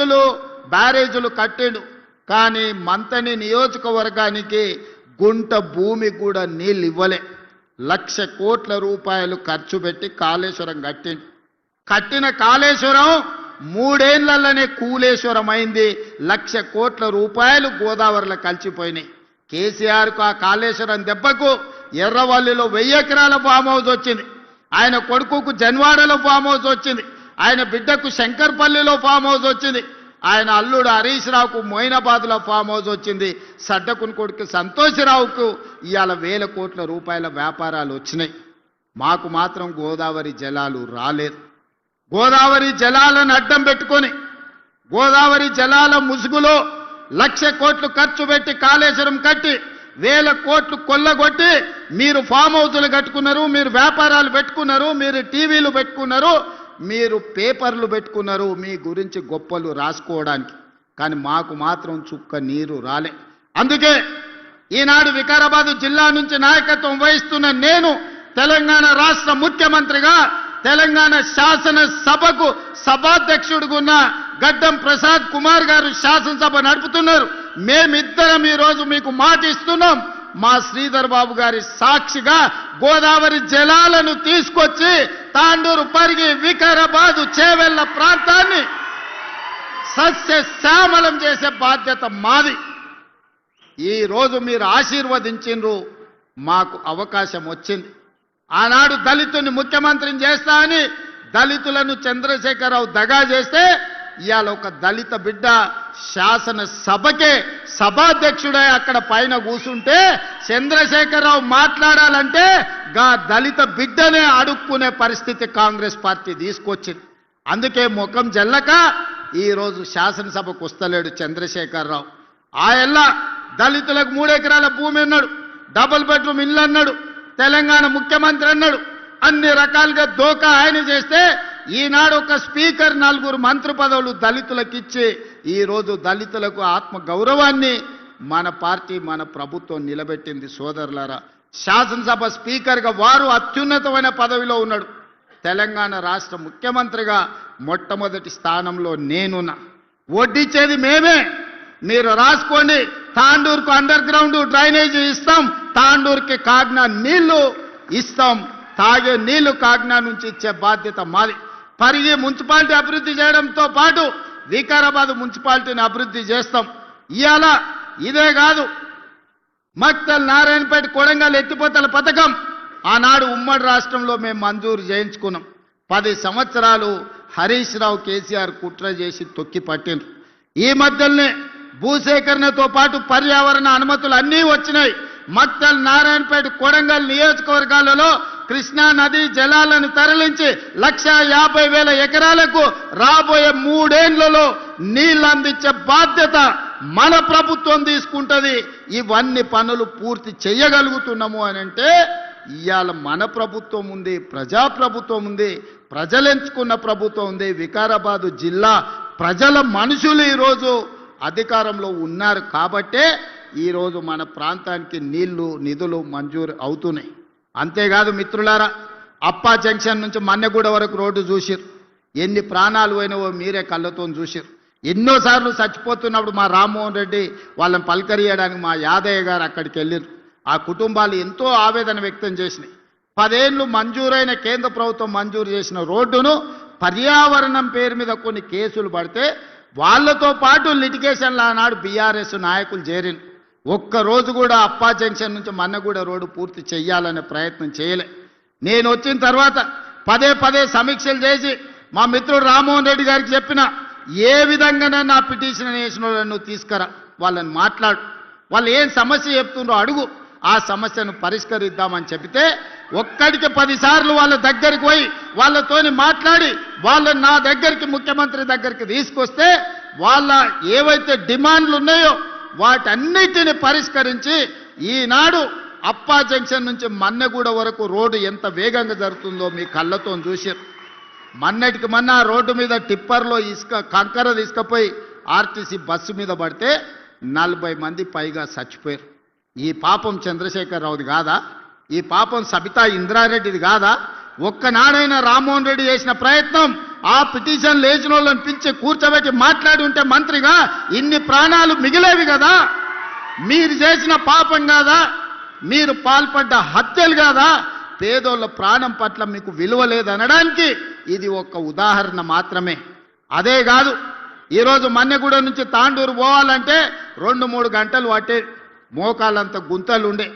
లిఫ్టులు బ్యారేజీలు కట్టిండు, కానీ మంతని నియోజకవర్గానికి గుంట భూమి కూడా నీళ్ళు ఇవ్వలే. 1,00,000 కోట్ల రూపాయలు ఖర్చు పెట్టి కాళేశ్వరం కట్టిండు. కట్టిన కాళేశ్వరం 3 ఏళ్లలోనే కూలేశ్వరం అయింది. 1,00,000 కోట్ల రూపాయలు గోదావరిలో కలిసిపోయినాయి. కేసీఆర్కు ఆ కాళేశ్వరం దెబ్బకు ఎర్రవల్లిలో 1000 ఎకరాల ఫామ్ హౌస్ వచ్చింది, ఆయన కొడుకుకు జన్వాడలో ఫామ్ హౌస్ వచ్చింది, ఆయన బిడ్డకు శంకర్పల్లిలో ఫామ్ హౌస్ వచ్చింది, ఆయన అల్లుడు హరీష్ రావుకు మొయినాబాద్లో ఫామ్ హౌస్ వచ్చింది, సడ్డకుని కొడుకు సంతోషరావుకు ఇవాళ 1000 కోట్ల రూపాయల వ్యాపారాలు వచ్చినాయి. మాకు మాత్రం గోదావరి జలాలు రాలేదు. గోదావరి జలాలను అడ్డం పెట్టుకొని గోదావరి జలాల ముసుగులో 1,00,000 కోట్లు ఖర్చు పెట్టి కాళేశ్వరం కట్టి 1000 కోట్లు కొల్లగొట్టి మీరు ఫామ్ హౌస్లు కట్టుకున్నారు, మీరు వ్యాపారాలు పెట్టుకున్నారు, మీరు టీవీలు పెట్టుకున్నారు, మీరు పేపర్లు పెట్టుకున్నారు మీ గురించి గొప్పలు రాసుకోవడానికి. కానీ మాకు మాత్రం చుక్క నీరు రాలే. అందుకే ఈనాడు వికారాబాద్ జిల్లా నుంచి నాయకత్వం వహిస్తున్న నేను తెలంగాణ రాష్ట్ర ముఖ్యమంత్రిగా తెలంగాణ శాసనసభకు సభాధ్యక్షుడుగున్న గడ్డం ప్రసాద్ కుమార్ గారు శాసనసభ నడుపుతున్నారు. మేమిద్దరం ఈరోజు మీకు మాట ఇస్తున్నాం. మా శ్రీధర్ బాబు గారి సాక్షిగా గోదావరి జలాలను తీసుకొచ్చి తాండూరు, పరిగి, వికారాబాద్, చేవెళ్ల ప్రాంతాన్ని సస్యశ్యామలం చేసే బాధ్యత మాది. ఈరోజు మీరు ఆశీర్వదించిండ్రు, మాకు అవకాశం వచ్చింది. ఆనాడు దళితుని ముఖ్యమంత్రిని చేస్తా అని దళితులను చంద్రశేఖరరావు దగా చేస్తే ఇవాళ ఒక దళిత బిడ్డ శాసనసభకే సభాధ్యక్షుడై అక్కడ పైన కూర్చుంటే చంద్రశేఖరరావు మాట్లాడాలంటే గా దళిత బిడ్డనే అడుక్కునే పరిస్థితి కాంగ్రెస్ పార్టీ తీసుకొచ్చింది. అందుకే ముఖం జల్లక ఈరోజు శాసనసభకు వస్తలేడు చంద్రశేఖరరావు. ఆయల్ల దళితులకు 3 ఎకరాల భూమి అన్నాడు, డబుల్ బెడ్రూమ్ ఇల్లు అన్నాడు, తెలంగాణ ముఖ్యమంత్రి అన్నాడు, అన్ని రకాలుగా దోకా ఆయన చేస్తే ఈనాడు ఒక స్పీకర్ 4 మంత్రి పదవులు దళితులకు ఇచ్చి ఈరోజు దళితులకు ఆత్మ గౌరవాన్ని మన పార్టీ మన ప్రభుత్వం నిలబెట్టింది. సోదరులారా, శాసనసభ స్పీకర్గా వారు అత్యున్నతమైన పదవిలో ఉన్నాడు. తెలంగాణ రాష్ట్ర ముఖ్యమంత్రిగా మొట్టమొదటి స్థానంలో నేనున్నా. వడ్డిచ్చేది మేమే, మీరు రాసుకోండి. తాండూరుకు అండర్ గ్రౌండ్ డ్రైనేజీ ఇస్తాం, తాండూరుకి కాగ్నా నీళ్లు ఇస్తాం, తాగే నీళ్లు కాగ్నా నుంచి ఇచ్చే బాధ్యత మాది. పరిగి మున్సిపాలిటీ అభివృద్ధి చేయడంతో పాటు వికారాబాద్ మున్సిపాలిటీని అభివృద్ధి చేస్తాం. ఇవాళ ఇదే కాదు, మక్తల్, నారాయణపేట, కొడంగల్ ఎత్తిపోతల పథకం ఆనాడు ఉమ్మడి రాష్ట్రంలో మేము మంజూరు చేయించుకున్నాం. 10 సంవత్సరాలు హరీష్ రావు, కేసీఆర్ కుట్ర చేసి తొక్కి పట్టిండ్రు. ఈ మధ్యలోనే భూసేకరణతో పాటు పర్యావరణ అనుమతులు అన్నీ వచ్చినాయి. మక్తల్, నారాయణపేట, కొడంగల్ నియోజకవర్గాలలో కృష్ణా నది జలాలను తరలించి 1,50,000 ఎకరాలకు రాబోయే 3 ఏళ్లలో నీళ్లు అందించే బాధ్యత మన ప్రభుత్వం తీసుకుంటది. ఇవన్నీ పనులు పూర్తి చేయగలుగుతున్నాము అని అంటే ఇవాళ మన ప్రభుత్వం ఉంది, ప్రజాప్రభుత్వం ఉంది, ప్రజలు ఎంచుకున్న ప్రభుత్వం ఉంది. వికారాబాదు జిల్లా ప్రజల మనుషులు ఈరోజు అధికారంలో ఉన్నారు కాబట్టే ఈరోజు మన ప్రాంతానికి నీళ్లు, నిధులు మంజూరు అవుతున్నాయి. అంతేకాదు మిత్రులారా, అప్పా జంక్షన్ నుంచి మన్నెగూడ వరకు రోడ్డు చూసిరు, ఎన్ని ప్రాణాలు పోయినవో మీరే కళ్ళతో చూసిరు. ఎన్నోసార్లు చచ్చిపోతున్నప్పుడు మా రామ్మోహన్ రెడ్డి వాళ్ళని పలకరియడానికి మా యాదయ్య గారు అక్కడికి వెళ్ళారు. ఆ కుటుంబాలు ఎంతో ఆవేదన వ్యక్తం చేసినాయి. 10 ఏళ్ళు మంజూరైన కేంద్ర ప్రభుత్వం మంజూరు చేసిన రోడ్డును పర్యావరణం పేరు మీద కొన్ని కేసులు పడితే వాళ్ళతో పాటు లిటిగేషన్లో ఆనాడు బీఆర్ఎస్ నాయకులు చేరిన ఒక్కరోజు కూడా అప్పా జంక్షన్ నుంచి మన్నగూడ రోడ్డు పూర్తి చేయాలనే ప్రయత్నం చేయలే. నేను వచ్చిన తర్వాత పదే సమీక్షలు చేసి మా మిత్రుడు రామ్మోహన్ రెడ్డి గారికి చెప్పిన, ఏ విధంగానే నా పిటిషన్ వేసిన వాళ్ళను తీసుకురా, వాళ్ళని మాట్లాడు, వాళ్ళు ఏం సమస్య చెప్తుండ్రో అడుగు, ఆ సమస్యను పరిష్కరిద్దామని చెబితే ఒక్కడికి 10 సార్లు వాళ్ళ దగ్గరికి పోయి వాళ్ళతోని మాట్లాడి వాళ్ళని నా దగ్గరికి, ముఖ్యమంత్రి దగ్గరికి తీసుకొస్తే వాళ్ళ ఏవైతే డిమాండ్లు ఉన్నాయో వాటన్నిటిని పరిష్కరించి ఈనాడు అప్పా జంక్షన్ నుంచి మన్నెగూడ వరకు రోడ్డు ఎంత వేగంగా జరుగుతుందో మీ కళ్ళతో చూసారు. మొన్నటికి మొన్న రోడ్డు మీద టిప్పర్లో కంకర తీసుకుపోయి ఆర్టీసీ బస్సు మీద పడితే 40 మంది పైగా చచ్చిపోయారు. ఈ పాపం చంద్రశేఖరరావుది కాదా? ఈ పాపం సబితా ఇంద్రారెడ్డిది కాదా? ఒక్కనాడైనా రామ్మోహన్ రెడ్డి చేసిన ప్రయత్నం ఆ పిటిషన్ లేచిన వాళ్ళని పిలిచి కూర్చోబెట్టి మాట్లాడి ఉంటే మంత్రిగా ఇన్ని ప్రాణాలు మిగిలేవి కదా. మీరు చేసిన పాపం కాదా, మీరు పాల్పడ్డ హత్యలు కాదా, పేదోళ్ళ ప్రాణం పట్ల మీకు విలువ లేదనడానికి ఇది ఒక ఉదాహరణ మాత్రమే. అదే కాదు, ఈరోజు మన్నెగూడ నుంచి తాండూరు పోవాలంటే 2-3 గంటలు పట్టే, మోకాళ్ళంత గుంతలు ఉండే.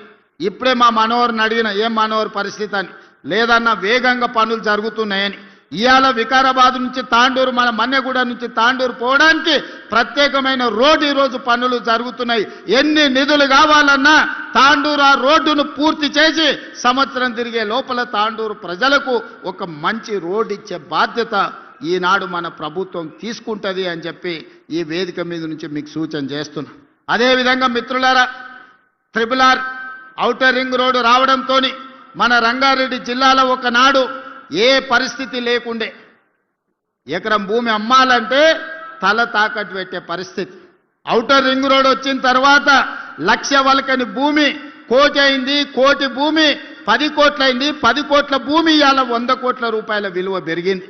ఇప్పుడే మా మనోహర్ని అడిగిన ఏం మనోహర్ పరిస్థితి అని, లేదన్నా వేగంగా పనులు జరుగుతున్నాయని. ఇవాళ వికారాబాద్ నుంచి తాండూరు, మన మన్నెగూడ నుంచి తాండూరు పోవడానికి ప్రత్యేకమైన రోడ్డు ఈరోజు పనులు జరుగుతున్నాయి. ఎన్ని నిధులు కావాలన్నా తాండూరు ఆ రోడ్డును పూర్తి చేసి సంవత్సరం తిరిగే లోపల తాండూరు ప్రజలకు ఒక మంచి రోడ్డు ఇచ్చే బాధ్యత ఈనాడు మన ప్రభుత్వం తీసుకుంటుంది అని చెప్పి ఈ వేదిక మీద నుంచి మీకు సూచన చేస్తున్నా. అదేవిధంగా మిత్రులారా, RRR ఔటర్ రింగ్ రోడ్డు రావడంతో మన రంగారెడ్డి జిల్లాలో ఒకనాడు ఏ పరిస్థితి లేకుండే, ఎకరం భూమి అమ్మాలంటే తల తాకట్టు పెట్టే పరిస్థితి. ఔటర్ రింగ్ రోడ్ వచ్చిన తర్వాత 1,00,000 వలకని భూమి 1 కోటి అయింది, 1 కోటి భూమి 10 కోట్లయింది, 10 కోట్ల భూమి ఇవాళ 100 కోట్ల రూపాయల విలువ పెరిగింది.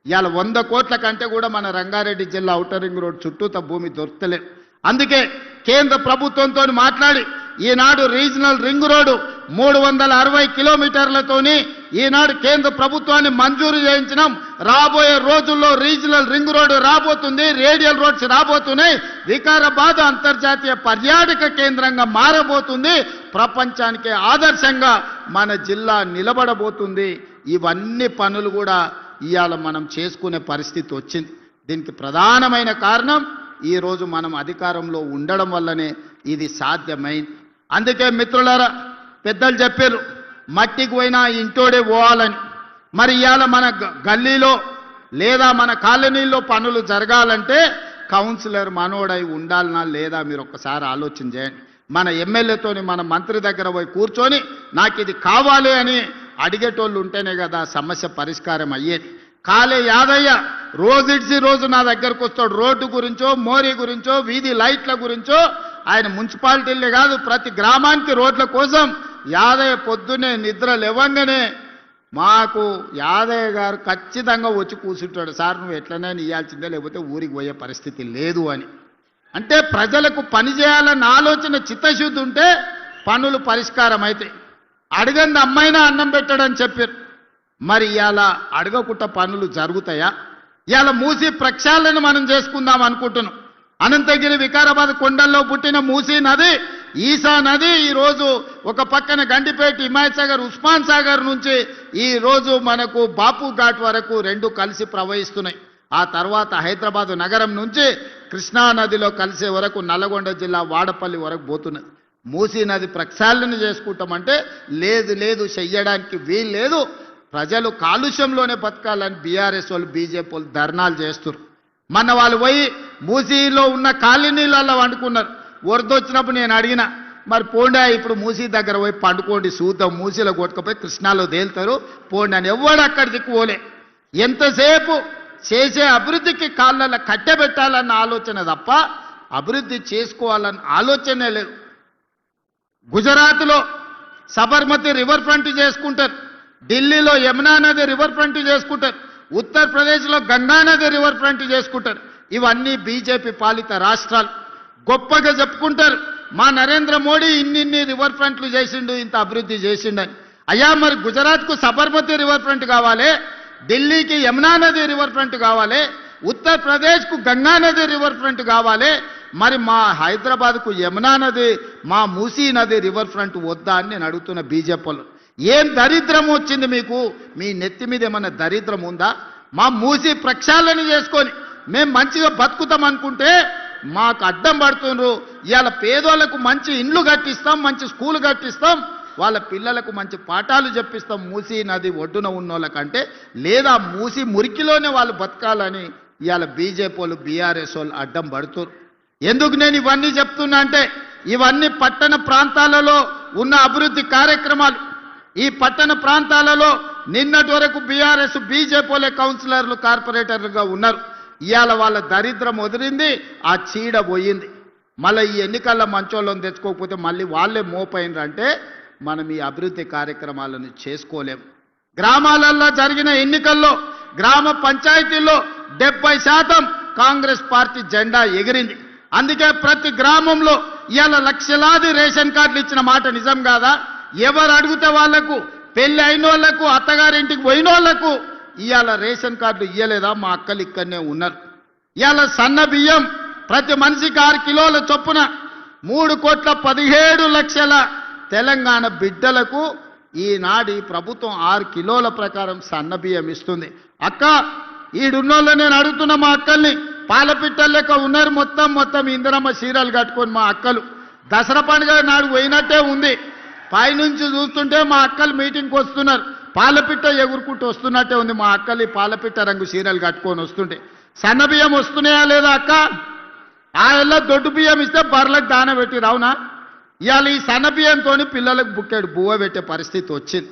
ఇవాళ 100 కోట్ల కంటే కూడా మన రంగారెడ్డి జిల్లా ఔటర్ రింగ్ రోడ్ చుట్టూత భూమి దొరకలేదు. అందుకే కేంద్ర ప్రభుత్వంతో మాట్లాడి ఈనాడు రీజనల్ రింగ్ రోడ్డు 360 కిలోమీటర్లతోని ఈనాడు కేంద్ర ప్రభుత్వాన్ని మంజూరు చేయించినాం. రాబోయే రోజుల్లో రీజనల్ రింగ్ రోడ్డు రాబోతుంది, రేడియల్ రోడ్స్ రాబోతున్నాయి. వికారాబాద్ అంతర్జాతీయ పర్యాటక కేంద్రంగా మారబోతుంది, ప్రపంచానికి ఆదర్శంగా మన జిల్లా నిలబడబోతుంది. ఇవన్నీ పనులు కూడా ఇవాళ మనం చేసుకునే పరిస్థితి వచ్చింది. దీనికి ప్రధానమైన కారణం ఈరోజు మనం అధికారంలో ఉండడం వల్లనే ఇది సాధ్యమైంది. అందుకే మిత్రులారా, పెద్దలు చెప్పారు మట్టికి పోయినా ఇంటోడే పోవాలని. మరి ఇవాళ మన గల్లీలో లేదా మన కాలనీలో పనులు జరగాలంటే కౌన్సిలర్ మనోడై ఉండాలనా లేదా మీరు ఒక్కసారి ఆలోచన చేయండి. మన ఎమ్మెల్యేతోని మన మంత్రి దగ్గర పోయి కూర్చొని నాకు ఇది కావాలి అని అడిగేటోళ్ళు ఉంటేనే కదా సమస్య పరిష్కారం అయ్యేది. కాలే యాదయ్య రోజుడిసి రోజు నా దగ్గరకు వస్తాడు, రోడ్డు గురించో, మోరీ గురించో, వీధి లైట్ల గురించో. ఆయన మున్సిపాలిటీలే కాదు ప్రతి గ్రామానికి రోడ్ల కోసం యాదయ్య పొద్దునే నిద్ర లేవంగానే మాకు యాదయ్య గారు ఖచ్చితంగా వచ్చి కూర్చుంటాడు, సార్ నువ్వు ఎట్లనైనా ఇవ్వాల్సిందే లేకపోతే ఊరికి పోయే పరిస్థితి లేదు అని. అంటే ప్రజలకు పని చేయాలన్న ఆలోచన చిత్తశుద్ధి ఉంటే పనులు పరిష్కారం అయితే. అడగంది అమ్మాయినా అన్నం పెట్టాడని చెప్పారు. మరి ఇవాళ అడగకుట్ట పనులు జరుగుతాయా? ఇవాళ మూసీ ప్రక్షాళన మనం చేసుకుందాం అనుకుంటున్నాం. అనంతగిరి వికారాబాద్ కొండల్లో పుట్టిన మూసీ నది, ఈసా నది ఈరోజు ఒక పక్కన గండిపేట, హిమాయత్ సాగర్, ఉస్మాన్ సాగర్ నుంచి ఈరోజు మనకు బాపు ఘాట్ వరకు 2 కలిసి ప్రవహిస్తున్నాయి. ఆ తర్వాత హైదరాబాద్ నగరం నుంచి కృష్ణా నదిలో కలిసే వరకు నల్గొండ జిల్లా వాడపల్లి వరకు పోతున్నది. మూసీ నది ప్రక్షాళన చేసుకుంటామంటే లేదు లేదు చెయ్యడానికి వీలు లేదు. ప్రజలు కాలుష్యంలోనే బతకాలని బీఆర్ఎస్ వాళ్ళు, బీజేపీ వాళ్ళు ధర్నాలు చేస్తున్నారు. మన వాళ్ళు పోయి మూసీలో ఉన్న కాలనీలలో వండుకున్నారు. వరదొచ్చినప్పుడు నేను అడిగిన, మరి పోండా ఇప్పుడు మూసీ దగ్గర పోయి పండుకోండి చూద్దాం, మూసీలో కొట్టుకుపోయి కృష్ణాలో తేలుతారు పోండి అని. ఎవడు అక్కడ దిక్కుపోలే. ఎంతసేపు చేసే అభివృద్ధికి కాళ్ళల్లో కట్టెబెట్టాలన్న ఆలోచన తప్ప అభివృద్ధి చేసుకోవాలన్న ఆలోచనే లేదు. గుజరాత్లో సబర్మతి రివర్ ఫ్రంట్ చేసుకుంటారు, ఢిల్లీలో యమునా నది రివర్ ఫ్రంట్ చేసుకుంటారు, ఉత్తరప్రదేశ్లో గంగా నది రివర్ ఫ్రంట్ చేసుకుంటారు. ఇవన్నీ బీజేపీ పాలిత రాష్ట్రాలు. గొప్పగా చెప్పుకుంటారు మా నరేంద్ర మోడీ ఇన్ని రివర్ ఫ్రంట్లు చేసిండు, ఇంత అభివృద్ధి చేసిండని. అయ్యా మరి గుజరాత్కు సబర్మతి రివర్ ఫ్రంట్ కావాలి, ఢిల్లీకి యమునా నది రివర్ ఫ్రంట్ కావాలి, ఉత్తరప్రదేశ్కు గంగా నది రివర్ ఫ్రంట్ కావాలి. మరి మా హైదరాబాద్కు యమునా నది, మా మూసీ నది రివర్ ఫ్రంట్ వద్దా అని నేను అడుగుతున్న బీజేపీలో. ఏం దరిద్రం వచ్చింది మీకు? మీ నెత్తి మీద ఏమన్నా దరిద్రం ఉందా? మా మూసీ ప్రక్షాళన చేసుకొని మేము మంచిగా బతుకుతాం అనుకుంటే మాకు అడ్డం పడుతున్నారు. ఇవాళ పేదోళ్లకు మంచి ఇండ్లు కట్టిస్తాం, మంచి స్కూల్ కట్టిస్తాం, వాళ్ళ పిల్లలకు మంచి పాఠాలు చెప్పిస్తాం మూసీ నది ఒడ్డున ఉన్నోళ్ళకంటే, లేదా మూసీ మురికిలోనే వాళ్ళు బతకాలని ఇవాళ బీజేపీ వాళ్ళు, బీఆర్ఎస్ వాళ్ళు అడ్డం పడుతున్నారు. ఎందుకు నేను ఇవన్నీ చెప్తున్నా అంటే ఇవన్నీ పట్టణ ప్రాంతాలలో ఉన్న అభివృద్ధి కార్యక్రమాలు. ఈ పట్టణ ప్రాంతాలలో నిన్నటి వరకు బీఆర్ఎస్, బీజేపీలే కౌన్సిలర్లు, కార్పొరేటర్లుగా ఉన్నారు. ఇవాళ వాళ్ళ దరిద్రం వదిలింది, ఆ చీడ పోయింది. మళ్ళీ ఈ ఎన్నికల్లో మంచోళ్ళని తెచ్చుకోకపోతే మళ్ళీ వాళ్ళే మోపైనరంటే మనం ఈ అభివృద్ధి కార్యక్రమాలను చేసుకోలేము. గ్రామాలలో జరిగిన ఎన్నికల్లో గ్రామ పంచాయతీల్లో 70% కాంగ్రెస్ పార్టీ జెండా ఎగిరింది. అందుకే ప్రతి గ్రామంలో ఇవాళ లక్షలాది రేషన్ కార్డులు ఇచ్చిన మాట నిజం కాదా? ఎవరు అడిగితే వాళ్లకు, పెళ్లి అయిన వాళ్లకు, అత్తగారింటికి పోయిన వాళ్లకు ఇవాళ రేషన్ కార్డులు ఇయ్యలేదా? మా అక్కలు ఇక్కడనే ఉన్నారు. ఇవాళ సన్న బియ్యం ప్రతి మనిషికి 6 కిలోల చొప్పున 3,17,00,000 తెలంగాణ బిడ్డలకు ఈనాడు ఈ ప్రభుత్వం 6 కిలోల ప్రకారం సన్న బియ్యం ఇస్తుంది. అక్క ఈడున్నోళ్ళు నేను అడుగుతున్న మా అక్కల్ని, పాలపిట్టల లెక్క ఉన్నారు మొత్తం ఇందిరమ్మ చీరలు కట్టుకొని మా అక్కలు. దసరా పండుగ నాడు పోయినట్టే ఉంది. పైనుంచి చూస్తుంటే మా అక్కలు మీటింగ్కి వస్తున్నారు, పాలపిట్ట ఎగురుకుంటూ వస్తున్నట్టే ఉంది. మా అక్కలు ఈ పాలపిట్ట రంగు చీరలు కట్టుకొని వస్తుంటే సన్న బియ్యం వస్తున్నాయా లేదా అక్క? ఆ ఎల్ల దొడ్డు బియ్యం ఇస్తే బర్రెలకు దాన పెట్టి రావునా? ఇవాళ ఈ సన్న బియ్యంతో పిల్లలకు బుక్కెడు బువ్వ పెట్టే పరిస్థితి వచ్చింది.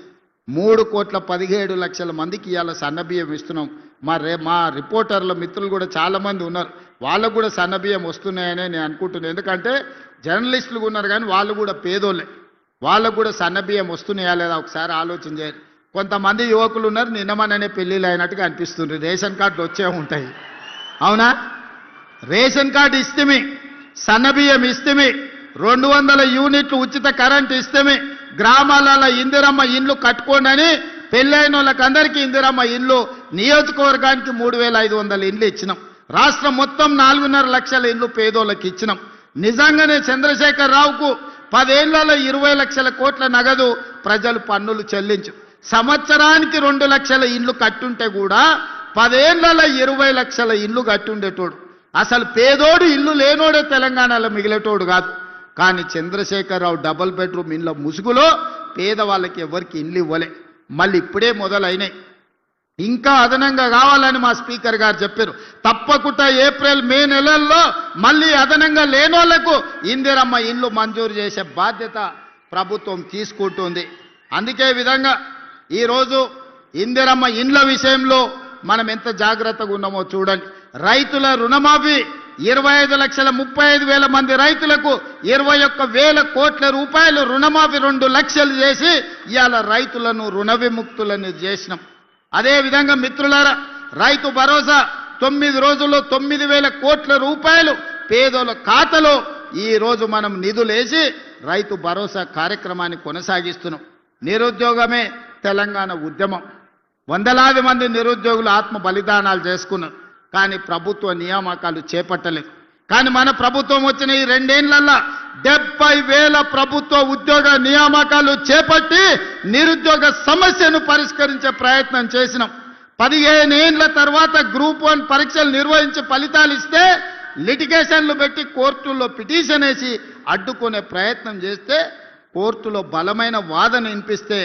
3,17,00,000 మందికి ఇవాళ సన్న బియ్యం ఇస్తున్నాం. మా రిపోర్టర్ల మిత్రులు కూడా చాలామంది ఉన్నారు, వాళ్ళకు కూడా సన్న బియ్యం వస్తున్నాయనే నేను అనుకుంటున్నాను. ఎందుకంటే జర్నలిస్టులు ఉన్నారు కానీ వాళ్ళు కూడా పేదోళ్ళే, వాళ్ళకు కూడా సన్న బియ్యం వస్తున్నాయా లేదా ఒకసారి ఆలోచన చేయాలి. కొంతమంది యువకులు ఉన్నారు, నిన్నమననే పెళ్ళిళ్ళు అయినట్టుగా అనిపిస్తుంది. రేషన్ కార్డులు వచ్చే ఉంటాయి, అవునా? రేషన్ కార్డు ఇస్తేమి, సన్న బియ్యం ఇస్తేమి, 200 యూనిట్లు ఉచిత కరెంటు ఇస్తేమి, గ్రామాలలో ఇందిరమ్మ ఇండ్లు కట్టుకోండి అని పెళ్ళైన వాళ్ళకందరికీ ఇందిరమ్మ ఇల్లు, నియోజకవర్గానికి 3,500 ఇండ్లు ఇచ్చినాం. రాష్ట్రం మొత్తం 4.5 లక్షల ఇండ్లు పేదోళ్ళకి ఇచ్చినాం. నిజంగానే చంద్రశేఖర్ రావుకు 10 ఏళ్లలో 20 లక్షల కోట్ల నగదు ప్రజలు పన్నులు చెల్లించు. సంవత్సరానికి 2 లక్షల ఇండ్లు కట్టుంటే కూడా 10 ఏళ్లలో 20 లక్షల ఇండ్లు కట్టుండేటోడు. అసలు పేదోడు ఇల్లు లేనోడే తెలంగాణలో మిగిలేటోడు కాదు. కానీ చంద్రశేఖరరావు డబుల్ బెడ్రూమ్ ఇండ్ల ముసుగులో పేదవాళ్ళకి ఎవరికి ఇండ్లు ఇవ్వలే. మళ్ళీ ఇప్పుడే మొదలైనాయి, ఇంకా అదనంగా కావాలని మా స్పీకర్ గారు చెప్పారు. తప్పకుండా ఏప్రిల్ మే నెలల్లో మళ్ళీ అదనంగా లేనోళ్లకు ఇందిరమ్మ ఇండ్లు మంజూరు చేసే బాధ్యత ప్రభుత్వం తీసుకుంటుంది. అందుకే విధంగా ఈరోజు ఇందిరమ్మ ఇండ్ల విషయంలో మనం ఎంత జాగ్రత్తగా ఉన్నామో చూడండి. రైతుల రుణమాఫీ 25,35,000 మంది రైతులకు 21,000 కోట్ల రూపాయలు రుణమాఫీ 2 లక్షలు చేసి ఇవాళ రైతులను రుణ విముక్తులను చేసినాం. అదేవిధంగా మిత్రులారా, రైతు భరోసా 9 రోజుల్లో 9,000 కోట్ల రూపాయలు పేదల ఖాతాలో ఈరోజు మనం నిధులేసి రైతు భరోసా కార్యక్రమాన్ని కొనసాగిస్తున్నాం. నిరుద్యోగమే తెలంగాణ ఉద్యమం. వందలాది మంది నిరుద్యోగులు ఆత్మ బలిదానాలు చేసుకున్నారు, కానీ ప్రభుత్వ నియామకాలు చేపట్టలేదు. కానీ మన ప్రభుత్వం వచ్చిన ఈ 2 ఏళ్లలో 70,000 ప్రభుత్వ ఉద్యోగ నియామకాలు చేపట్టి నిరుద్యోగ సమస్యను పరిష్కరించే ప్రయత్నం చేసినాం. 15 ఏళ్ల తర్వాత గ్రూప్ 1 పరీక్షలు నిర్వహించి ఫలితాలు ఇస్తే లిటిగేషన్లు పెట్టి కోర్టుల్లో పిటిషన్ వేసి అడ్డుకునే ప్రయత్నం చేస్తే కోర్టులో బలమైన వాదన వినిపిస్తే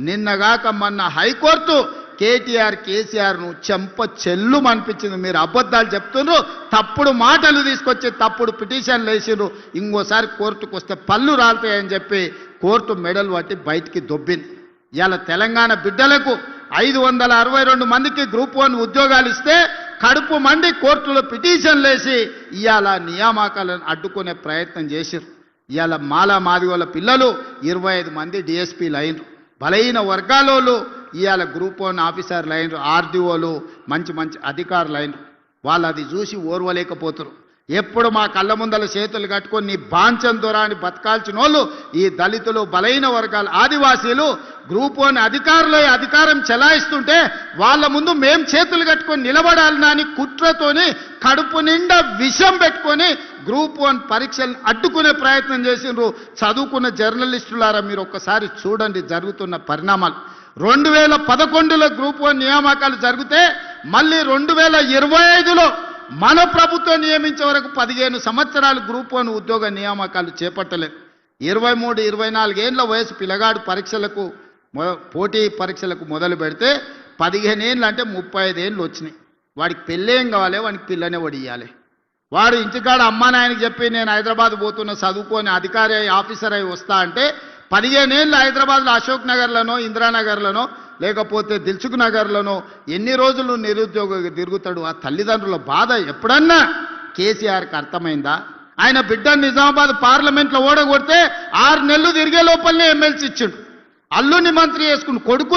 నిన్నగాక మొన్న హైకోర్టు కేసీఆర్ను చెంప చెల్లు అనిపించింది. మీరు అబద్ధాలు చెప్తున్నారు, తప్పుడు మాటలు తీసుకొచ్చి తప్పుడు పిటిషన్లు వేసిర్రు, ఇంకోసారి కోర్టుకు వస్తే పళ్ళు రాలుతాయని చెప్పి కోర్టు మెడలు పట్టి బయటికి దొబ్బింది. ఇవాళ తెలంగాణ బిడ్డలకు 562 మందికి గ్రూప్ 1 ఉద్యోగాలు ఇస్తే కడుపు మండి కోర్టులో పిటిషన్లు వేసి ఇవాళ నియామకాలను అడ్డుకునే ప్రయత్నం చేసిర్రు. ఇవాళ మాలా మాదిగోళ్ళ పిల్లలు 25 మంది డిఎస్పీలు అయినరు. బలహీన వర్గాలోళ్ళు ఇవాళ గ్రూప్ 1 ఆఫీసర్లు అయినరు, ఆర్డీఓలు, మంచి అధికారులు అయినరు. వాళ్ళు అది చూసి ఓర్వలేకపోతారు. ఎప్పుడు మా కళ్ళ ముందల చేతులు కట్టుకొని నీ బాంచం దొరా అని బతకాల్సిన వాళ్ళు ఈ దళితులు, బలహీన వర్గాలు, ఆదివాసీలు గ్రూప్ 1 అధికారులే అధికారం చెలాయిస్తుంటే వాళ్ళ ముందు మేం చేతులు కట్టుకొని నిలబడాలని అని కుట్రతోని కడుపు నిండా విషం పెట్టుకొని గ్రూప్ 1 పరీక్షలను అడ్డుకునే ప్రయత్నం చేసిండ్రు. చదువుకున్న జర్నలిస్టులారా, మీరు ఒక్కసారి చూడండి జరుగుతున్న పరిణామాలు. 2011లో గ్రూప్ 1 నియామకాలు జరిగితే మళ్ళీ 2025లో మన ప్రభుత్వం నియమించే వరకు 15 సంవత్సరాలు గ్రూప్ 1 ఉద్యోగ నియామకాలు చేపట్టలేదు. 23-24 ఏళ్ల వయసు పిల్లగాడు పరీక్షలకు, పోటీ పరీక్షలకు మొదలు పెడితే 15 ఏళ్ళు అంటే 35 ఏళ్ళు వచ్చినాయి. వాడికి పెళ్ళేం కావాలి, వాడికి పిల్లనే వడియాలి. వాడు ఇంటికాడ అమ్మా నాయనకి చెప్పి నేను హైదరాబాద్ పోతున్న చదువుకొని అధికారి ఆఫీసర్ అయి వస్తా అంటే 15 ఏళ్ళు హైదరాబాద్లో అశోక్ నగర్లోనో, ఇందిరానగర్లోనో, లేకపోతే దిల్సుఖ్ నగర్లోనో ఎన్ని రోజులు నిరుద్యోగ తిరుగుతాడు? ఆ తల్లిదండ్రుల బాధ ఎప్పుడన్నా కేసీఆర్కి అర్థమైందా? ఆయన బిడ్డ నిజామాబాద్ పార్లమెంట్లో ఓడగొడితే 6 నెలలు తిరిగే లోపలనే ఎమ్మెల్సీ ఇచ్చిండు. అల్లుని మంత్రి చేసుకుని కొడుకు